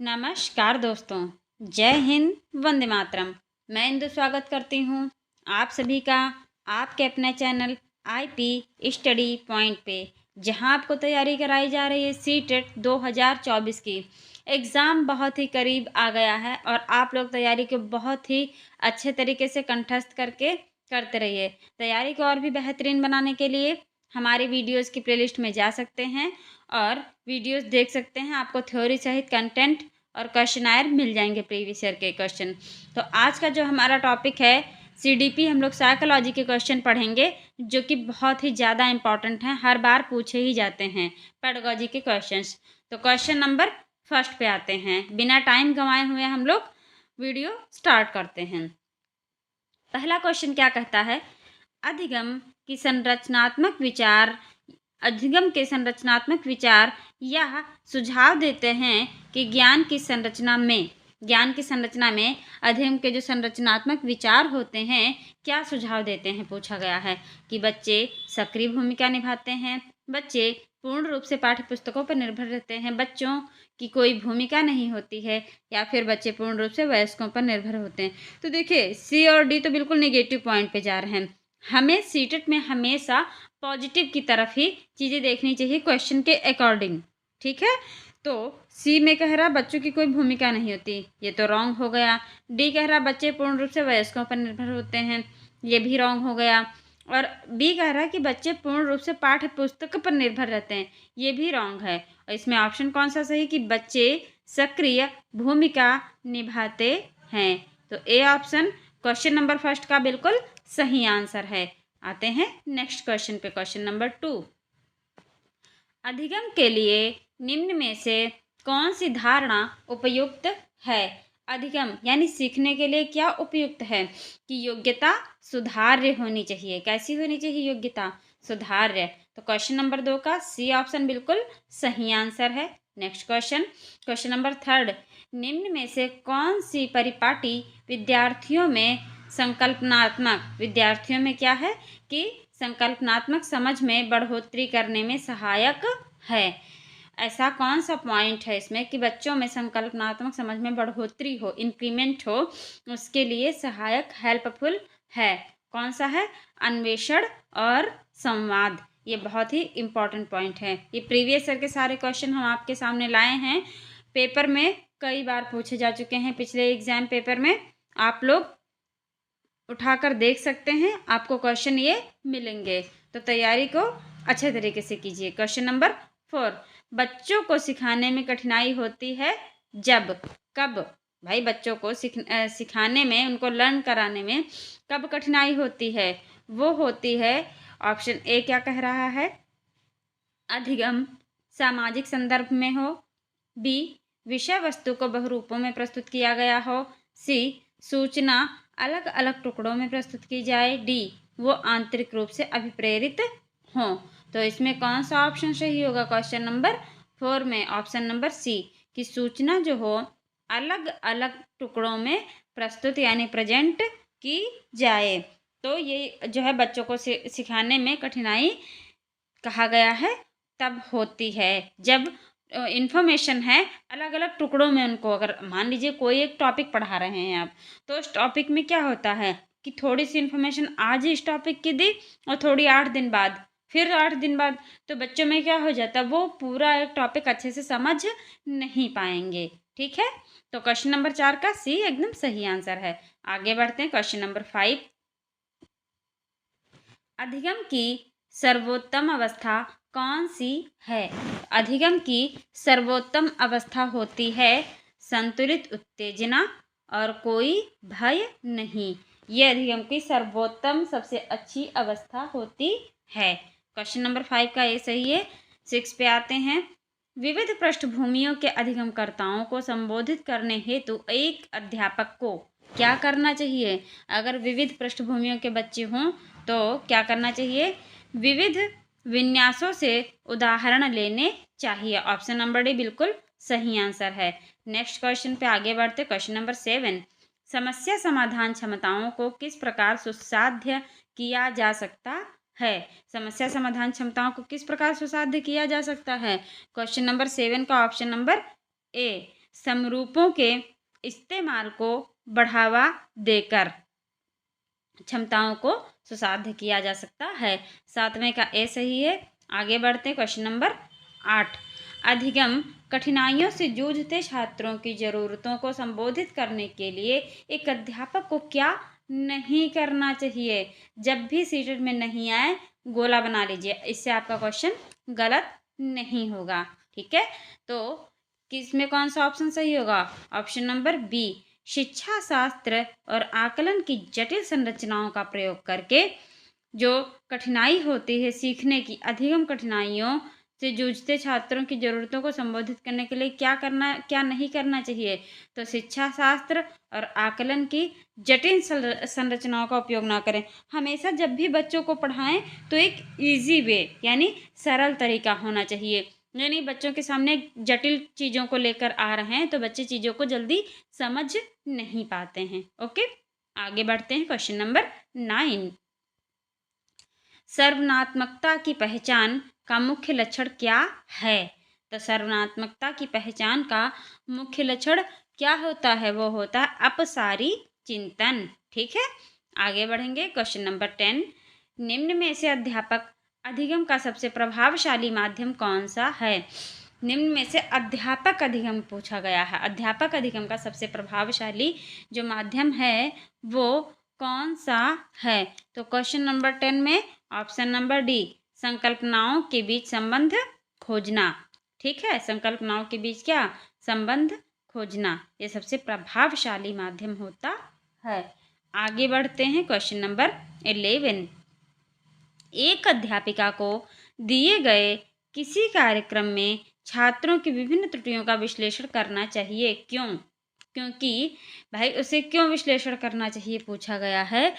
नमस्कार दोस्तों। जय हिंद, वंदे मातरम। मैं इंदु स्वागत करती हूँ आप सभी का आपके अपने चैनल आईपी स्टडी पॉइंट पे, जहाँ आपको तैयारी कराई जा रही है सीटेट 2024 की। एग्ज़ाम बहुत ही करीब आ गया है और आप लोग तैयारी को बहुत ही अच्छे तरीके से कंठस्थ करके करते रहिए। तैयारी को और भी बेहतरीन बनाने के लिए हमारी वीडियोज़ की प्लेलिस्ट में जा सकते हैं और वीडियोज़ देख सकते हैं। आपको थ्योरी सहित कंटेंट और क्वेश्चनायर मिल जाएंगे प्रीवियस ईयर के क्वेश्चन। तो आज का जो हमारा टॉपिक है सीडीपी, हम लोग साइकोलॉजी के क्वेश्चन पढ़ेंगे जो कि बहुत ही ज़्यादा इंपॉर्टेंट हैं, हर बार पूछे ही जाते हैं पेडागोजी के क्वेश्चंस। तो क्वेश्चन नंबर फर्स्ट पे आते हैं। बिना टाइम गंवाए हुए हम लोग वीडियो स्टार्ट करते हैं। पहला क्वेश्चन क्या कहता है? अधिगम की संरचनात्मक विचार अधिगम के संरचनात्मक विचार यह सुझाव देते हैं कि ज्ञान की संरचना में अधिगम के जो संरचनात्मक विचार होते हैं क्या सुझाव देते हैं। पूछा गया है कि बच्चे सक्रिय भूमिका निभाते हैं, बच्चे पूर्ण रूप से पाठ्य पुस्तकों पर निर्भर रहते हैं, बच्चों की कोई भूमिका नहीं होती है, या फिर बच्चे पूर्ण रूप से वयस्कों पर निर्भर होते हैं। तो देखिए सी और डी तो बिल्कुल नेगेटिव पॉइंट पे जा रहे हैं। हमें सीटेट में हमेशा पॉजिटिव की तरफ ही चीज़ें देखनी चाहिए क्वेश्चन के अकॉर्डिंग, ठीक है। तो सी में कह रहा बच्चों की कोई भूमिका नहीं होती, ये तो रॉन्ग हो गया। डी कह रहा बच्चे पूर्ण रूप से वयस्कों पर निर्भर होते हैं, ये भी रॉन्ग हो गया। और बी कह रहा है कि बच्चे पूर्ण रूप से पाठ्य पुस्तक पर निर्भर रहते हैं, ये भी रॉन्ग है। और इसमें ऑप्शन कौन सा सही कि बच्चे सक्रिय भूमिका निभाते हैं। तो A option question number first का बिल्कुल सही आंसर है। आते हैं नेक्स्ट क्वेश्चन पे, क्वेश्चन नंबर 2। अधिगम के लिए निम्न में से कौन सी धारणा उपयुक्त है? अधिगम यानी सीखने के लिए क्या उपयुक्त है कि योग्यता सुधार्य होनी चाहिए। कैसी होनी चाहिए योग्यता? सुधार्य। तो क्वेश्चन नंबर 2 का सी ऑप्शन बिल्कुल सही आंसर है। Next question, question number 3। निम्न में से कौन सी परिपाटी विद्यार्थियों में क्या है कि संकल्पनात्मक समझ में बढ़ोतरी करने में सहायक है। ऐसा कौन सा पॉइंट है इसमें कि बच्चों में संकल्पनात्मक समझ में बढ़ोतरी हो, इंक्रीमेंट हो, उसके लिए सहायक हेल्पफुल है? कौन सा है? अन्वेषण और संवाद। ये बहुत ही इंपॉर्टेंट पॉइंट है। ये प्रीवियस ईयर के सारे क्वेश्चन हम आपके सामने लाए हैं, पेपर में कई बार पूछे जा चुके हैं। पिछले एग्जाम पेपर में आप लोग उठाकर देख सकते हैं, आपको क्वेश्चन ये मिलेंगे। तो तैयारी को अच्छे तरीके से कीजिए। Question number 4। बच्चों को सिखाने में कठिनाई होती है जब, कब? भाई बच्चों को सिखाने में, उनको लर्न कराने में कब कठिनाई होती है? वो होती है, ऑप्शन ए क्या कह रहा है? अधिगम सामाजिक संदर्भ में हो, बी विषय वस्तु को बहुरूपों में प्रस्तुत किया गया हो, सी सूचना अलग अलग टुकड़ों में प्रस्तुत की जाए, डी वो आंतरिक रूप से अभिप्रेरित हों। तो इसमें कौन सा ऑप्शन सही होगा? क्वेश्चन नंबर 4 में ऑप्शन नंबर सी कि सूचना जो हो अलग अलग टुकड़ों में प्रस्तुत यानी प्रेजेंट की जाए। तो ये जो है बच्चों को सिखाने में कठिनाई कहा गया है तब होती है जब इन्फॉर्मेशन है अलग अलग टुकड़ों में उनको, अगर मान लीजिए कोई एक टॉपिक पढ़ा रहे हैं आप, तो उस टॉपिक में क्या होता है कि थोड़ी सी इन्फॉर्मेशन आज ही इस टॉपिक की दी और थोड़ी 8 दिन बाद, फिर 8 दिन बाद, तो बच्चों में क्या हो जाता है, वो पूरा एक टॉपिक अच्छे से समझ नहीं पाएंगे। ठीक है, तो क्वेश्चन नंबर 4 का सी एकदम सही आंसर है। आगे बढ़ते हैं, क्वेश्चन नंबर 5। अधिगम की सर्वोत्तम अवस्था कौन सी है? अधिगम की सर्वोत्तम अवस्था होती है संतुलित उत्तेजना और कोई भय नहीं। ये अधिगम की सर्वोत्तम सबसे अच्छी अवस्था होती है। क्वेश्चन नंबर 5 का ये सही है। 6 पे आते हैं। विविध पृष्ठभूमियों के अधिगमकर्ताओं को संबोधित करने हेतु एक अध्यापक को क्या करना चाहिए? अगर विविध पृष्ठभूमियों के बच्चे हों तो क्या करना चाहिए? विविध विन्यासों से उदाहरण लेने चाहिए। ऑप्शन नंबर डी बिल्कुल सही आंसर है। नेक्स्ट क्वेश्चन पे आगे बढ़ते, क्वेश्चन नंबर 7। समस्या समाधान क्षमताओं को किस प्रकार सुसाध्य किया जा सकता है? समस्या समाधान क्षमताओं को किस प्रकार सुसाध्य किया जा सकता है? क्वेश्चन नंबर 7 का ऑप्शन नंबर ए समरूपों के इस्तेमाल को बढ़ावा देकर क्षमताओं को सुसाध्य किया जा सकता है। 7वें का ए सही है। आगे बढ़ते हैं क्वेश्चन नंबर 8। अधिगम कठिनाइयों से जूझते छात्रों की ज़रूरतों को संबोधित करने के लिए एक अध्यापक को क्या नहीं करना चाहिए? जब भी सीटेट में नहीं आए गोला बना लीजिए, इससे आपका क्वेश्चन गलत नहीं होगा। ठीक है, तो किसमें कौन सा ऑप्शन सही होगा? ऑप्शन नंबर बी, शिक्षा शास्त्र और आकलन की जटिल संरचनाओं का प्रयोग करके जो कठिनाई होती है सीखने की, अधिगम कठिनाइयों से जूझते छात्रों की ज़रूरतों को संबोधित करने के लिए क्या नहीं करना चाहिए? तो शिक्षा शास्त्र और आकलन की जटिल संरचनाओं का उपयोग ना करें। हमेशा जब भी बच्चों को पढ़ाएं तो एक इजी वे यानी सरल तरीका होना चाहिए। यानी बच्चों के सामने जटिल चीज़ों को लेकर आ रहे हैं तो बच्चे चीज़ों को जल्दी समझ नहीं पाते हैं। ओके, आगे बढ़ते हैं क्वेश्चन नंबर 9। सर्वनात्मकता की पहचान का मुख्य लक्षण क्या है? तो सर्वनात्मकता की पहचान का मुख्य लक्षण क्या होता है? वो होता है अपसारी चिंतन। ठीक है, आगे बढ़ेंगे क्वेश्चन नंबर 10। निम्न में से अध्यापक अधिगम का सबसे प्रभावशाली माध्यम कौन सा है? निम्न में से अध्यापक अधिगम पूछा गया है। अध्यापक अधिगम का सबसे प्रभावशाली जो माध्यम है वो कौन सा है? तो क्वेश्चन नंबर 10 में ऑप्शन नंबर डी, संकल्पनाओं के बीच संबंध खोजना। ठीक है, संकल्पनाओं के बीच क्या? संबंध खोजना, ये सबसे प्रभावशाली माध्यम होता है। आगे बढ़ते हैं क्वेश्चन नंबर 11। एक अध्यापिका को दिए गए किसी कार्यक्रम में छात्रों की विभिन्न त्रुटियों का विश्लेषण करना चाहिए। क्यों? क्योंकि भाई उसे क्यों विश्लेषण करना चाहिए पूछा गया है?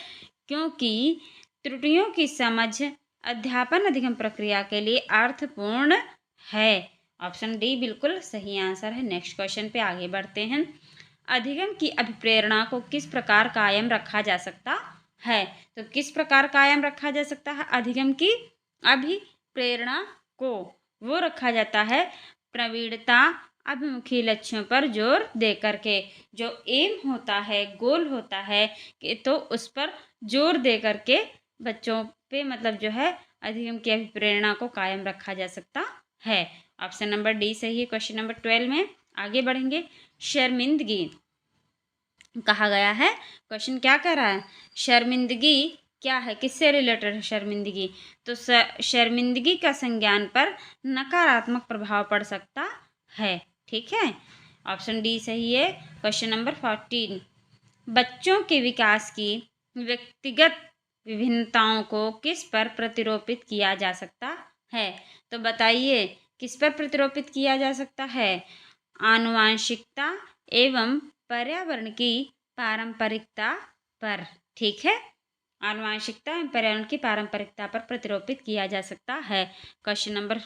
क्योंकि त्रुटियों की समझ अध्यापन अधिगम प्रक्रिया के लिए अर्थपूर्ण है। ऑप्शन डी बिल्कुल सही आंसर है। नेक्स्ट क्वेश्चन पे आगे बढ़ते हैं। अधिगम की अभिप्रेरणा को किस प्रकार कायम रखा जा सकता है? तो किस प्रकार कायम रखा जा सकता है अधिगम की अभिप्रेरणा को? वो रखा जाता है प्रवीणता अभिमुखी लक्ष्यों पर जोर दे करके। जो एम होता है, गोल होता है कि तो उस पर जोर दे करके बच्चों पे मतलब जो है अधिगम की अभिप्रेरणा को कायम रखा जा सकता है। ऑप्शन नंबर डी सही है। क्वेश्चन नंबर 12 में आगे बढ़ेंगे। शर्मिंदगी कहा गया है। क्वेश्चन क्या कह रहा है? शर्मिंदगी क्या है, किससे रिलेटेड है शर्मिंदगी? तो शर्मिंदगी का संज्ञान पर नकारात्मक प्रभाव पड़ सकता है। ठीक है, ऑप्शन डी सही है। Question number 14। बच्चों के विकास की व्यक्तिगत विभिन्नताओं को किस पर प्रतिरोपित किया जा सकता है? तो बताइए किस पर प्रतिरोपित किया जा सकता है? आनुवांशिकता एवं पर्यावरण की पारंपरिकता पर। ठीक है, आनुवांशिकता एवं पर्यावरण की पारंपरिकता पर प्रतिरोपित किया जा सकता है। क्वेश्चन नंबर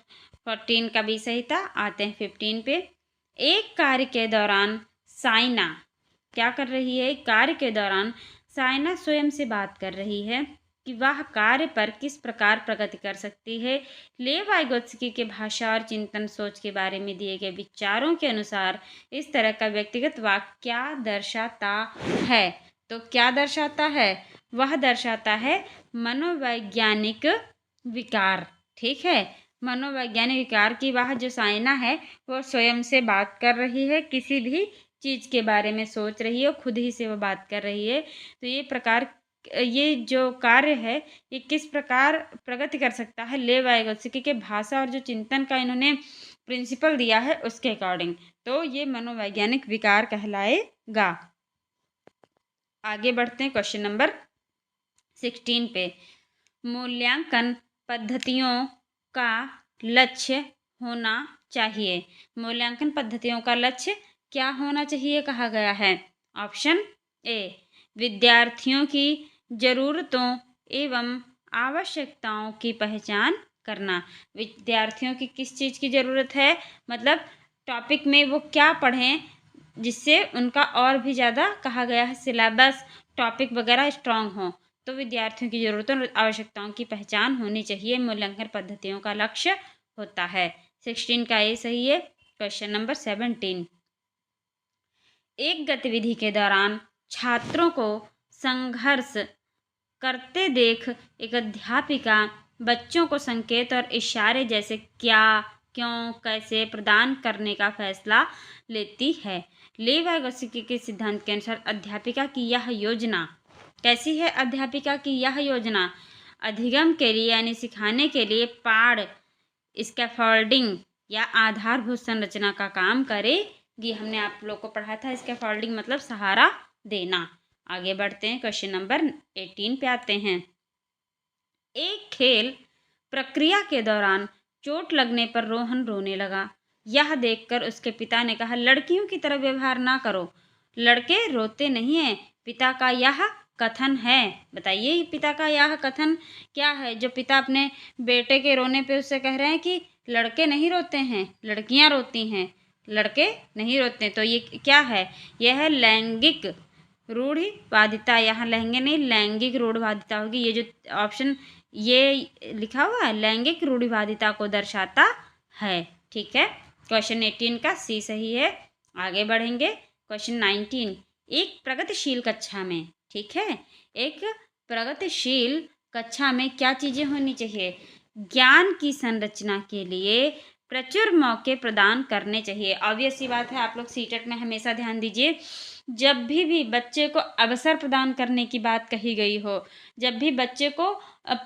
14 का भी सही था। आते हैं 15 पे। एक कार्य के दौरान साइना क्या कर रही है? कार्य के दौरान साइना स्वयं से बात कर रही है कि वह कार्य पर किस प्रकार प्रगति कर सकती है। लेव वाइगोत्स्की के भाषा और चिंतन सोच के बारे में दिए गए विचारों के अनुसार इस तरह का व्यक्तिगत वाक्य क्या दर्शाता है? तो क्या दर्शाता है? वह दर्शाता है मनोवैज्ञानिक विकार। ठीक है, मनोवैज्ञानिक विकार की वह जो साइना है वो स्वयं से बात कर रही है, किसी भी चीज़ के बारे में सोच रही है, खुद ही से वो बात कर रही है। तो ये जो कार्य है ये किस प्रकार प्रगति कर सकता है? लेव वाइगोत्स्की के भाषा और जो चिंतन का इन्होंने प्रिंसिपल दिया है उसके अकॉर्डिंग, तो ये मनोवैज्ञानिक विकार कहलाएगा। आगे बढ़ते हैं क्वेश्चन नंबर 16 पे। मूल्यांकन पद्धतियों का लक्ष्य होना चाहिए। मूल्यांकन पद्धतियों का लक्ष्य क्या होना चाहिए कहा गया है? ऑप्शन ए, विद्यार्थियों की ज़रूरतों एवं आवश्यकताओं की पहचान करना। विद्यार्थियों की किस चीज़ की ज़रूरत है? मतलब टॉपिक में वो क्या पढ़ें जिससे उनका और भी ज़्यादा कहा गया है सिलेबस टॉपिक वगैरह स्ट्रांग हो। तो विद्यार्थियों की ज़रूरतों और आवश्यकताओं की पहचान होनी चाहिए, मूल्यांकन पद्धतियों का लक्ष्य होता है। 16 का ए सही है। Question number 17। एक गतिविधि के दौरान छात्रों को संघर्ष करते देख एक अध्यापिका बच्चों को संकेत और इशारे जैसे क्या, क्यों, कैसे प्रदान करने का फैसला लेती है। लेवी-वाइगोत्स्की के सिद्धांत के अनुसार अध्यापिका की यह योजना कैसी है? अध्यापिका की यह योजना अधिगम के लिए यानी सिखाने के लिए पाड़, स्कैफोल्डिंग या आधारभूत संरचना का काम करेगी। हमने आप लोग को पढ़ा था स्कैफोल्डिंग मतलब सहारा देना। आगे बढ़ते हैं, क्वेश्चन नंबर 18 पे आते हैं। एक खेल प्रक्रिया के दौरान चोट लगने पर रोहन रोने लगा। यह देखकर उसके पिता ने कहा, लड़कियों की तरह व्यवहार ना करो, लड़के रोते नहीं हैं। पिता का यह कथन है, बताइए पिता का यह कथन क्या है जो पिता अपने बेटे के रोने पे उससे कह रहे हैं कि लड़के नहीं रोते हैं, लड़कियां रोती हैं, लड़के नहीं रोते। तो ये क्या है? यह है लैंगिक रूढ़िवादिता। यहाँ लहंगे नहीं, लैंगिक रूढ़िवादिता होगी। ये जो ऑप्शन ये लिखा हुआ है लैंगिक रूढ़िवादिता को दर्शाता है। ठीक है, क्वेश्चन 18 का सी सही है। आगे बढ़ेंगे, क्वेश्चन 19। एक प्रगतिशील कक्षा में, ठीक है, एक प्रगतिशील कक्षा में क्या चीज़ें होनी चाहिए? ज्ञान की संरचना के लिए प्रचुर मौके प्रदान करने चाहिए। ऑब्वियस सी बात है, आप लोग सीटेट में हमेशा ध्यान दीजिए, जब भी बच्चे को अवसर प्रदान करने की बात कही गई हो, जब भी बच्चे को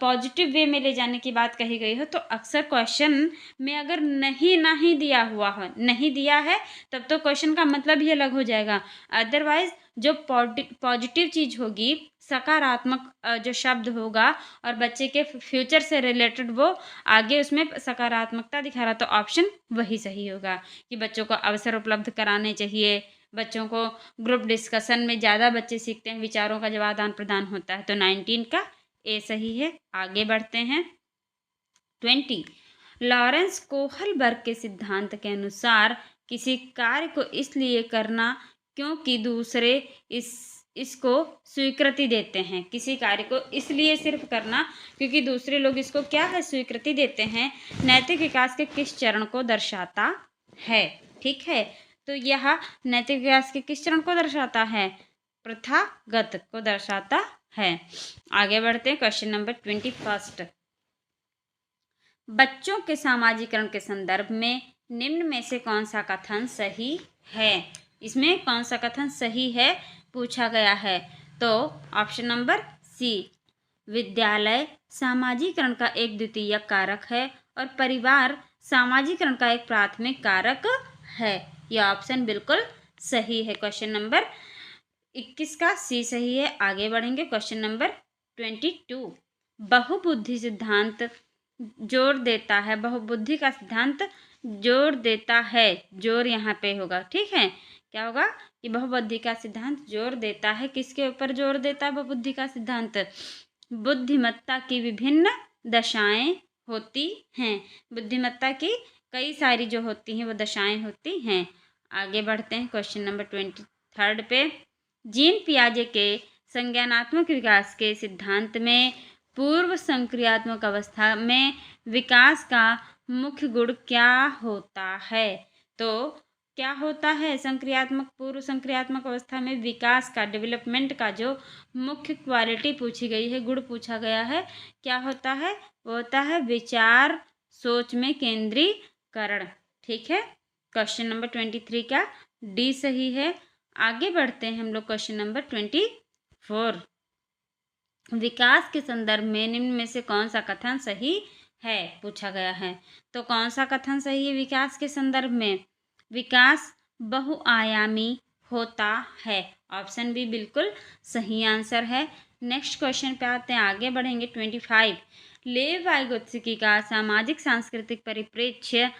पॉजिटिव वे में ले जाने की बात कही गई हो, तो अक्सर क्वेश्चन में अगर नहीं दिया हुआ हो, नहीं दिया है, तब तो क्वेश्चन का मतलब ही अलग हो जाएगा। अदरवाइज जो पॉजिटिव चीज़ होगी, सकारात्मक जो शब्द होगा और बच्चे के फ्यूचर से रिलेटेड वो आगे उसमें सकारात्मकता दिखा रहा, तो ऑप्शन वही सही होगा कि बच्चों को अवसर उपलब्ध कराने चाहिए, बच्चों को ग्रुप डिस्कशन में ज़्यादा बच्चे सीखते हैं, विचारों का जब आदान प्रदान होता है। तो 19 का ए सही है। आगे बढ़ते हैं, 20। लॉरेंस कोहलबर्ग के सिद्धांत के अनुसार किसी कार्य को इसलिए करना क्योंकि दूसरे इसको स्वीकृति देते हैं। किसी कार्य को इसलिए सिर्फ करना क्योंकि दूसरे लोग इसको क्या है, स्वीकृति देते हैं, नैतिक विकास के किस चरण को दर्शाता है? ठीक है, तो यह नैतिक विकास के किस चरण को दर्शाता है? प्रथागत को दर्शाता है। आगे बढ़ते हैं, क्वेश्चन नंबर 21। बच्चों के सामाजिकरण के संदर्भ में निम्न में से कौन सा कथन सही है? इसमें कौन सा कथन सही है पूछा गया है। तो ऑप्शन नंबर सी, विद्यालय सामाजिकरण का एक द्वितीयक कारक है और परिवार सामाजिकरण का एक प्राथमिक कारक है। यह ऑप्शन बिल्कुल सही है। क्वेश्चन नंबर 21 का सी सही है। आगे बढ़ेंगे, क्वेश्चन नंबर 22। बहुबुद्धि सिद्धांत जोर देता है, बहुबुद्धि का सिद्धांत जोर देता है, जोर यहाँ पे होगा, ठीक है, क्या होगा कि बहुबुद्धि का सिद्धांत जोर देता है। किसके ऊपर जोर देता है बहुबुद्धि का सिद्धांत? बुद्धिमत्ता की विभिन्न दशाएं होती हैं, बुद्धिमत्ता की कई सारी जो होती हैं वो दशाएं होती हैं। आगे बढ़ते हैं, क्वेश्चन नंबर 23 पे। जीन पियाजे के संज्ञानात्मक विकास के सिद्धांत में पूर्व संक्रियात्मक अवस्था में विकास का मुख्य गुण क्या होता है? तो क्या होता है संक्रियात्मक, पूर्व संक्रियात्मक अवस्था में विकास का, डेवलपमेंट का जो मुख्य क्वालिटी पूछी गई है, गुण पूछा गया है, क्या होता है? वो होता है विचार सोच में केंद्रीकरण। ठीक है, क्वेश्चन नंबर 23 का डी सही है। आगे बढ़ते हैं हम लोग, क्वेश्चन नंबर 24। विकास के संदर्भ में निम्न में से कौन सा कथन सही है पूछा गया है। तो कौन सा कथन सही है विकास के संदर्भ में? विकास बहुआयामी होता है, ऑप्शन बी बिल्कुल सही आंसर है। नेक्स्ट क्वेश्चन पे आते हैं, आगे बढ़ेंगे। 25। लेवी-वाइगोत्स्की का सामाजिक सांस्कृतिक परिप्रेक्ष्य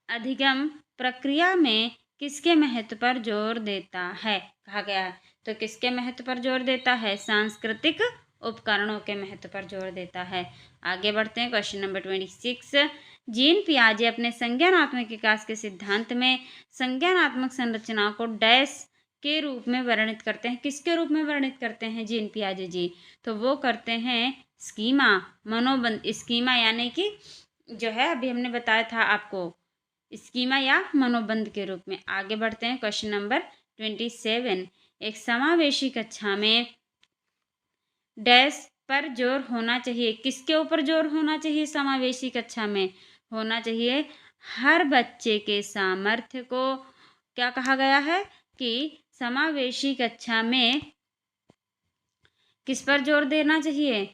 अधिगम प्रक्रिया में किसके महत्व पर जोर देता है कहा गया है? तो किसके महत्व पर जोर देता है? सांस्कृतिक उपकरणों के महत्व पर जोर देता है। आगे बढ़ते हैं, क्वेश्चन नंबर 26। जीन पियाजे अपने संज्ञानात्मक विकास के सिद्धांत में संज्ञानात्मक संरचना को डैश के रूप में वर्णित करते हैं। किसके रूप में वर्णित करते हैं जीन पियाजे जी? तो वो करते हैं स्कीमा, मनोबंध। स्कीमा यानी कि जो है अभी हमने बताया था आपको, स्कीमा या मनोबंध के रूप में। आगे बढ़ते हैं, क्वेश्चन नंबर 27 एक समावेशी कक्षा में डैश पर जोर होना चाहिए। किसके ऊपर जोर होना चाहिए? समावेशी कक्षा में होना चाहिए हर बच्चे के सामर्थ्य को। क्या कहा गया है कि समावेशी कक्षा में किस पर जोर देना चाहिए?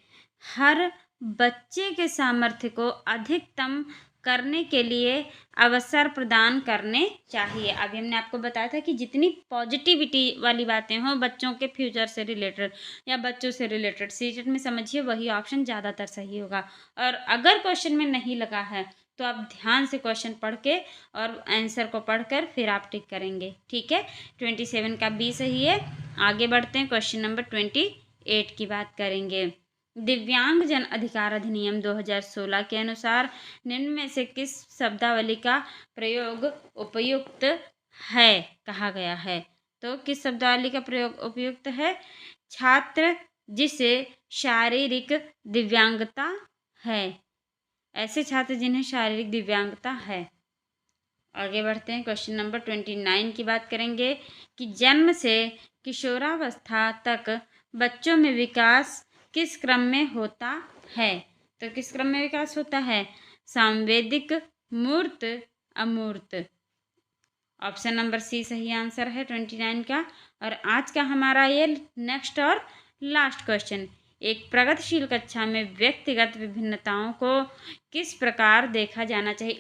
हर बच्चे के सामर्थ्य को अधिकतम करने के लिए अवसर प्रदान करने चाहिए। अभी हमने आपको बताया था कि जितनी पॉजिटिविटी वाली बातें हों बच्चों के फ्यूचर से रिलेटेड या बच्चों से रिलेटेड सीटेट में समझिए वही ऑप्शन ज़्यादातर सही होगा। और अगर क्वेश्चन में नहीं लगा है तो आप ध्यान से क्वेश्चन पढ़ के और आंसर को पढ़कर फिर आप टिक करेंगे। ठीक है, 27 का बी सही है। आगे बढ़ते हैं, क्वेश्चन नंबर 28 की बात करेंगे। दिव्यांगजन अधिकार अधिनियम 2016 के अनुसार निम्न में से किस शब्दावली का प्रयोग उपयुक्त है? कहा गया है। तो किस शब्दावली का प्रयोग उपयुक्त है? छात्र जिसे शारीरिक दिव्यांगता है, ऐसे छात्र जिन्हें शारीरिक दिव्यांगता है। आगे बढ़ते हैं, क्वेश्चन नंबर 29 की बात करेंगे कि जन्म से किशोरावस्था तक बच्चों में विकास किस क्रम में होता है? तो किस क्रम में विकास होता है? सांवेदिक, मूर्त, अमूर्त। ऑप्शन नंबर सी सही आंसर है 29 का। और आज का हमारा ये नेक्स्ट और लास्ट क्वेश्चन, एक प्रगतिशील कक्षा में व्यक्तिगत विभिन्नताओं को किस प्रकार देखा जाना चाहिए?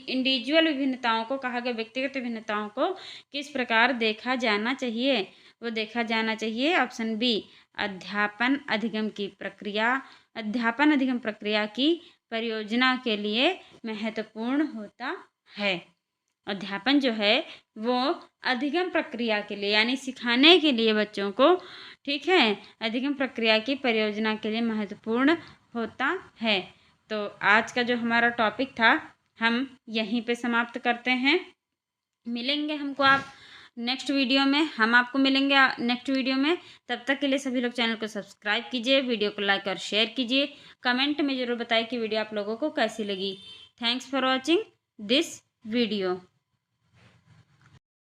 इंडिविजुअल विभिन्नताओं को कहा गया, व्यक्तिगत विभिन्नताओं को किस प्रकार देखा जाना चाहिए? वो देखा जाना चाहिए ऑप्शन बी, अध्यापन अधिगम प्रक्रिया की परियोजना के लिए महत्वपूर्ण होता है। अध्यापन जो है वो अधिगम प्रक्रिया के लिए यानी सिखाने के लिए बच्चों को, ठीक है, अधिगम प्रक्रिया की परियोजना के लिए महत्वपूर्ण होता है। तो आज का जो हमारा टॉपिक था हम यहीं पे समाप्त करते हैं। मिलेंगे हमको आप नेक्स्ट वीडियो में, हम आपको मिलेंगे नेक्स्ट वीडियो में। तब तक के लिए सभी लोग चैनल को सब्सक्राइब कीजिए, वीडियो को लाइक और शेयर कीजिए। कमेंट में ज़रूर बताइए कि वीडियो आप लोगों को कैसी लगी। Thanks for watching this video.